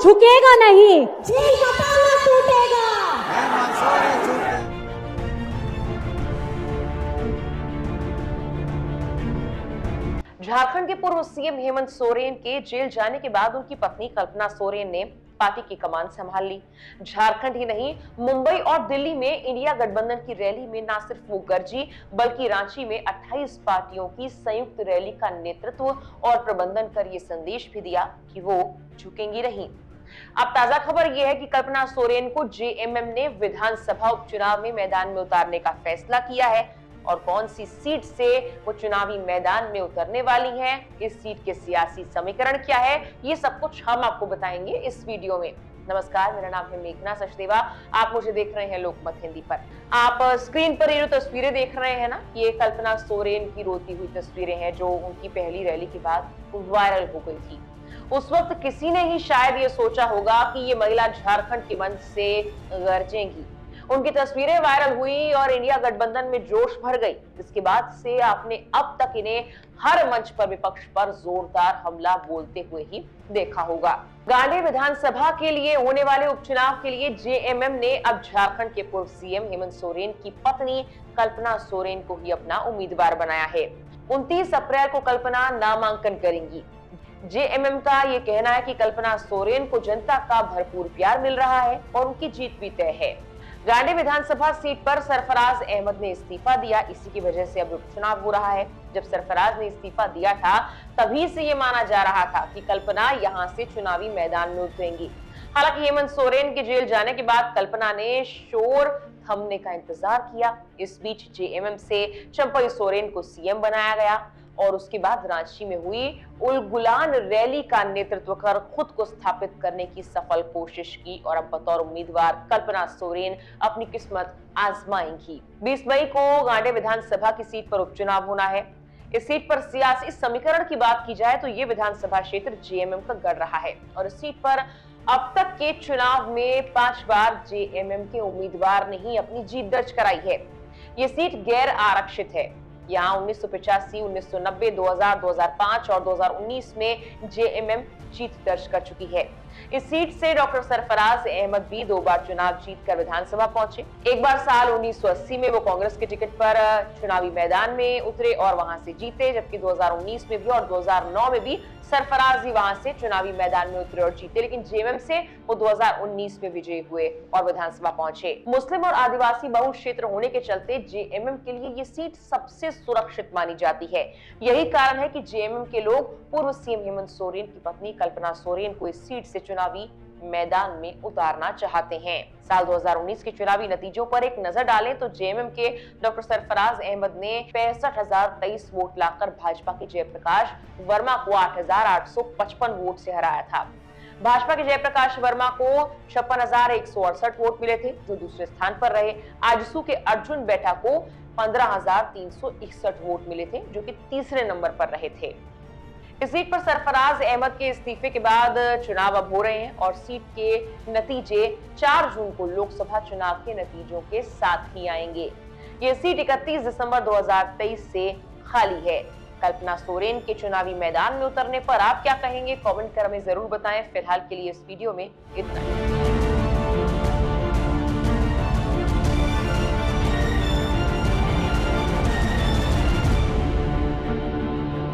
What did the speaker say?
झुकेगा नहीं। जेल का ताला टूटेगा। झारखंड के पूर्व सीएम हेमंत सोरेन के जेल जाने के बाद उनकी पत्नी कल्पना सोरेन ने पार्टी की कमान संभाल ली। झारखंड ही नहीं, मुंबई और दिल्ली में इंडिया गठबंधन की रैली में न सिर्फ वो गरजी, बल्कि रांची में 28 पार्टियों की संयुक्त रैली का नेतृत्व और प्रबंधन कर ये संदेश भी दिया कि वो झुकेंगी नहीं। अब ताजा खबर यह है कि कल्पना सोरेन को जेएमएम ने विधानसभा उपचुनाव में मैदान में उतारने का फैसला किया है और कौन सी सीट से वो चुनावी मैदान में उतरने वाली हैं, इस सीट के सियासी समीकरण क्या है, ये सब कुछ हम आपको बताएंगे इस वीडियो में। नमस्कार, मेरा नाम है मेघना सचदेवा। आप मुझे देख रहे हैं लोकमत हिंदी पर। आप स्क्रीन पर ये जो तस्वीरें देख रहे हैं ना, ये कल्पना सोरेन की रोती हुई तस्वीरें हैं जो उनकी पहली रैली के बाद वायरल हो गई थी। उस वक्त किसी ने ही शायद ये सोचा होगा कि ये महिला झारखंड के मंच से गरजेंगी। उनकी तस्वीरें वायरल हुई और इंडिया गठबंधन में जोश भर गई। इसके बाद से आपने अब तक इन्हें हर मंच पर विपक्ष पर जोरदार हमला बोलते हुए ही देखा होगा। गांधी विधानसभा के लिए होने वाले उपचुनाव के लिए जेएमएम ने अब झारखंड के पूर्व सीएम हेमंत सोरेन की पत्नी कल्पना सोरेन को ही अपना उम्मीदवार बनाया है। 29 अप्रैल को कल्पना नामांकन करेंगी। जेएमएम का ये कहना है कि कल्पना सोरेन को जनता का भरपूर प्यार मिल रहा है और उनकी जीत भी तय है। गांधी विधानसभा सीट पर सरफराज अहमद ने इस्तीफा दिया, इसी की वजह से अब उपचुनाव हो रहा है। जब सरफराज ने इस्तीफा दिया था तभी से ये माना जा रहा था कि कल्पना यहां से चुनावी मैदान में उतरेंगी। हालांकि हेमंत सोरेन के जेल जाने के बाद कल्पना ने शोर थमने का इंतजार किया। इस बीच जेएमएम से चंपई सोरेन को सीएम बनाया गया और उसके बाद रांची में हुई उलगुलान रैली का नेतृत्व कर खुद को स्थापित करने की सफल कोशिश की और अब बतौर उम्मीदवार कल्पना सोरेन अपनी किस्मत आजमाएंगी। 20 मई को गांधी विधानसभा की सीट पर उपचुनाव होना है। इस सीट पर सियासी समीकरण की बात की जाए तो ये विधानसभा क्षेत्र जेएमएम का गढ़ रहा है और इस सीट पर अब तक के चुनाव में 5 बार जेएमएम के उम्मीदवार ने ही अपनी जीत दर्ज कराई है। ये सीट गैर आरक्षित है। यहाँ 1985, 1990, 2000, 2005 और 2019 में जेएमएम जीत दर्ज कर चुकी है। इस सीट से डॉक्टर सरफराज अहमद भी 2 बार चुनाव जीतकर विधानसभा पहुंचे। एक बार साल 1980 में वो कांग्रेस के टिकट पर चुनावी मैदान में उतरे और वहां से जीते, जबकि 2019 में भी और 2009 में भी सरफराज ही वहां से चुनावी मैदान में उतरे और जीते, लेकिन जेएमएम से वो 2019 में विजयी हुए और विधानसभा पहुंचे। मुस्लिम और आदिवासी बहुल क्षेत्र होने के चलते जेएमएम के लिए ये सीट सबसे सुरक्षित मानी जाती है। यही कारण है कि जेएमएम के लोग पूर्व सीएम हेमंत सोरेन की पत्नी कल्पना सोरेन को इस सीट से चुनावी मैदान में उतारना चाहते हैं। साल 2019 के चुनावी नतीजों पर एक नजर डालें तो जेएमएम के डॉक्टर सरफराज अहमद ने 65,023 वोट लाकर भाजपा के जयप्रकाश वर्मा को 8,855 वोट से हराया था। भाजपा के जयप्रकाश वर्मा को 56,168 वोट मिले थे, जो दूसरे स्थान पर रहे। आजसू के अर्जुन बैठा को 15,361 वोट मिले थे, जो कि तीसरे नंबर पर रहे थे। इस सीट पर सरफराज अहमद के इस्तीफे के बाद चुनाव अब हो रहे हैं और सीट के नतीजे 4 जून को लोकसभा चुनाव के नतीजों के साथ ही आएंगे। ये सीट 31 दिसंबर 2023 से खाली है। कल्पना सोरेन के चुनावी मैदान में उतरने पर आप क्या कहेंगे? कमेंट कर हमें जरूर बताएं। फिलहाल के लिए इस वीडियो में इतना ही।